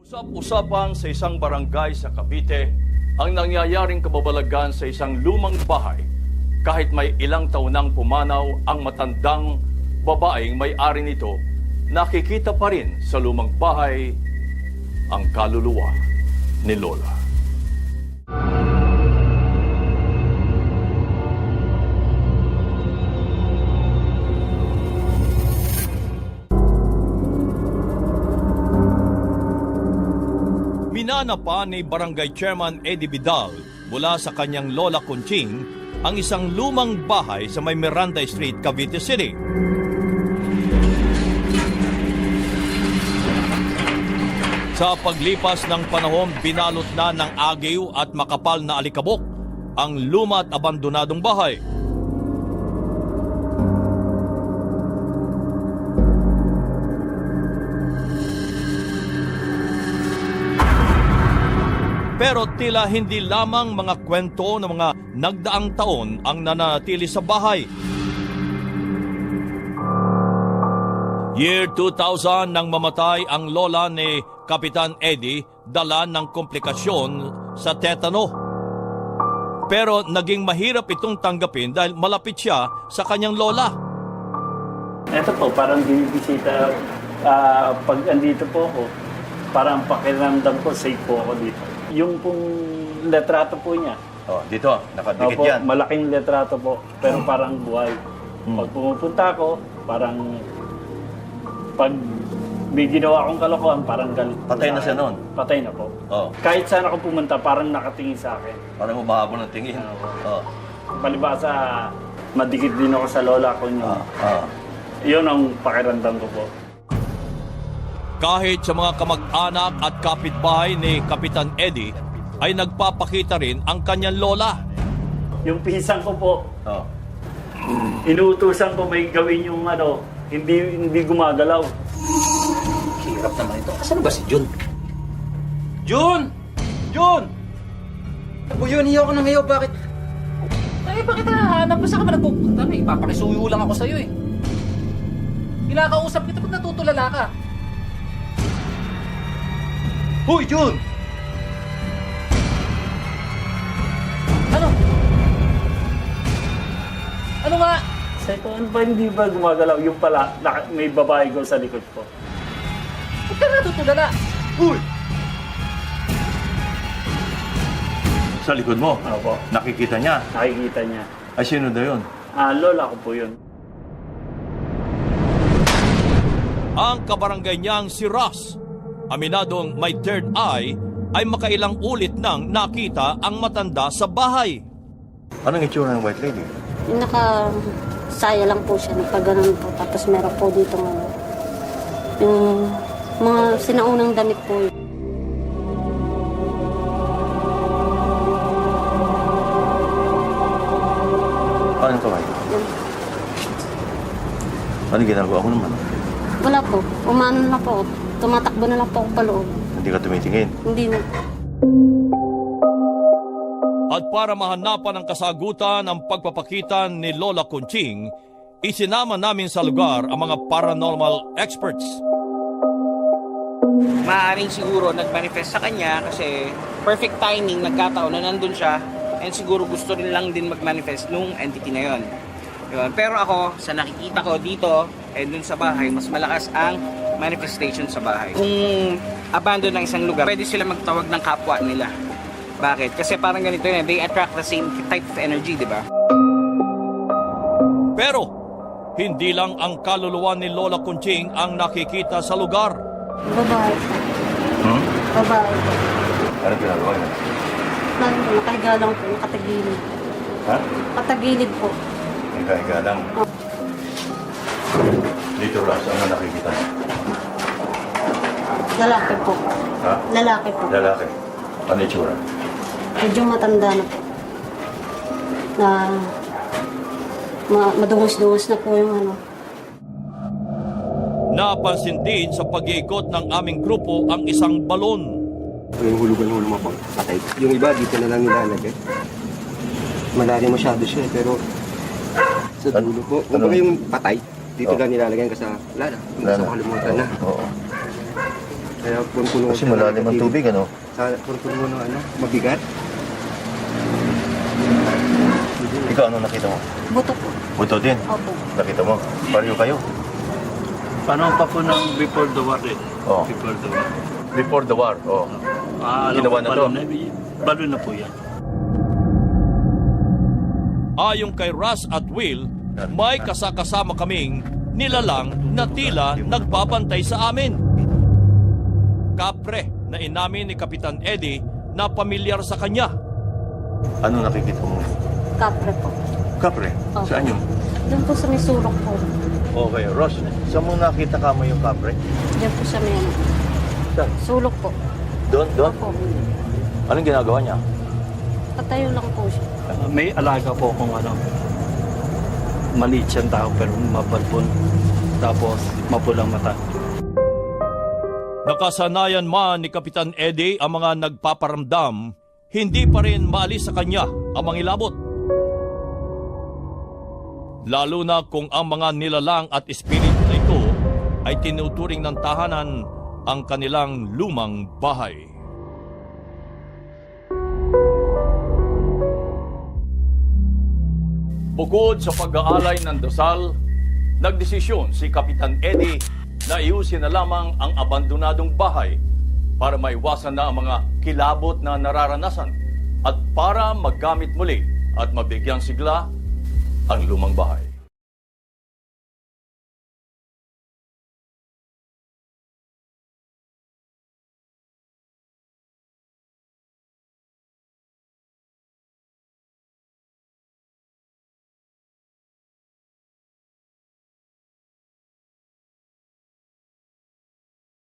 Usap-usapan sa isang barangay sa Cavite ang nangyayaring kababalagan sa isang lumang bahay kahit may ilang taon nang pumanaw ang matandang babaeng may-ari nito, nakikita pa rin sa lumang bahay ang kaluluwa ni Lola. Minana pa ni Barangay Chairman Eddie Vidal mula sa kanyang Lola Conching ang isang lumang bahay sa may Miranda Street, Cavite City. Sa paglipas ng panahon, binalot na ng agiw at makapal na alikabok ang luma at abandonadong bahay. Pero tila hindi lamang mga kwento ng mga nagdaang taon ang nananatili sa bahay. Year 2000 nang mamatay ang lola ni Kapitan Eddie dala ng komplikasyon sa tetano. Pero naging mahirap itong tanggapin dahil malapit siya sa kanyang lola. Ito po, parang binibisita. Pag andito po ako, parang pakiramdam ko, safe po ako dito. Yung pong letrato po niya. Oh, dito, nakadikit Opo, yan. malaking letrato po, pero parang buhay. Pag pumupunta ako, parang pag may ginawa akong kalokohan, parang galit. Patay na siya noon? Patay na po. Oh, Kahit saan ako pumunta, parang nakatingin sa akin. parang umahabol ng tingin. Oh, Palibasa, madikit din ako sa lola ko niyo. Yun ang pakiramdam ko po. Kahit sa mga kamag-anak at kapitbahay ni Kapitan Eddie ay nagpapakita rin ang kanyang lola. Yung pisang ko po, Oh. inuutusan ko may gawin yung hindi gumagalaw. Hirap naman ito. Asan ba si Jun? Jun! Jun! O yun, hiyaw ko ng hiyaw. Bakit? Ay, bakit nahanap? Saan ka ba nagpupunta? May papakisuyo lang ako sa'yo eh. Kinakausap kita pag natutulala ka. Hoy, Jun! Ano? Ano nga? Sabi ko, ano ba hindi ba gumagalaw? Yung pala, may babae ko sa likod ko. Ba't ka natutulala? Uy! Sa likod mo, Opo, nakikita niya. nakikita niya. Ay, sino na yun? Lola ko po yun. Ang kabarangay niyang si Ross, aminadong may third eye, ay makailang ulit nang nakita ang matanda sa bahay. Anong itsura ng white lady? Yung saya lang po siya, nagpaganon po. Tapos meron po dito yung mga sinaunang damit po. Anong kamay? Ano ginagawa mo naman? Wala po, umano na po. Tumatakbo na lang po ako paloob. Hindi ka tumitingin. Hindi na. At para mahanapan ang kasagutan ng pagpapakita ni Lola Conching, isinama namin sa lugar ang mga paranormal experts. Maaaring siguro nag-manifest sa kanya kasi perfect timing, nagkataon na nandun siya, and siguro gusto rin lang din mag-manifest nung entity na yon. Yun. Pero ako, sa nakikita ko dito, dun sa bahay, mas malakas ang manifestation sa bahay. Kung abandon ng isang lugar, pwede sila magtawag ng kapwa nila. Bakit? Kasi parang ganito yun, they attract the same type of energy, di ba? Pero, hindi lang ang kaluluwa ni Lola Conching ang nakikita sa lugar. Babae po. Babae po. Anong ginagawa niya? Nakahiga lang po, nakatagilid. Ha? Katagilid po. Nagkahiga lang. Dito, Ras, ano nakikita niya? Lalaki po. Ha? Lalaki po. Lalaki. Ano itsura? Medyo matanda na po. Na madungos-dungos na po yung Napansin din sa pag-iikot ng aming grupo ang isang balon. Yung hulugan mo po, patay. Yung iba, dito na lang nilalagay. Malalim masyado siya, pero sa dulo po. Kung baga yung patay, dito lang nilalagay kasi wala na. Nasa kalimutan na. Oo. Kaya punpuno Kasi malalim ang tubig, ano? Sa punpuno ng ano, mabigat. Ikaw, ano nakita mo? Buto po. Buto din. Opo. Nakita mo? Pareho kayo. Paano pa po ng before the war eh? Oo. Before the war. Before the war, oh. Alam Ginawa ko, na to? Balo na po yan. Ayon kay Ras at Will, may kasakasama kaming nilalang na tila nagbabantay sa amin. Kapre na inamin ni Kapitan Eddie na pamilyar sa kanya. Ano nakikita mo? Kapre po. Kapre? Opo. Saan yun? Doon po sa may sulok po. Okay, Ross, saan mo nakita ka mo yung kapre? Diyan po sa may ano, Saan? sulok po. Doon? Opo. Anong ginagawa niya? Patayo lang po siya. May alaga po akong ano, maliit siyang tao pero mabalbon. Tapos mapulang mata. Nakasanayan man ni Kapitan Eddie ang mga nagpaparamdam, hindi pa rin maalis sa kanya ang mangilabot. Lalo na kung ang mga nilalang at espiritu na ito ay tinuturing ng tahanan ang kanilang lumang bahay. Bukod sa pag-aalay ng dasal, nagdesisyon si Kapitan Eddie na iusin na lamang ang abandonadong bahay para maiwasan na ang mga kilabot na nararanasan at para magamit muli at mabigyan sigla ang lumang bahay.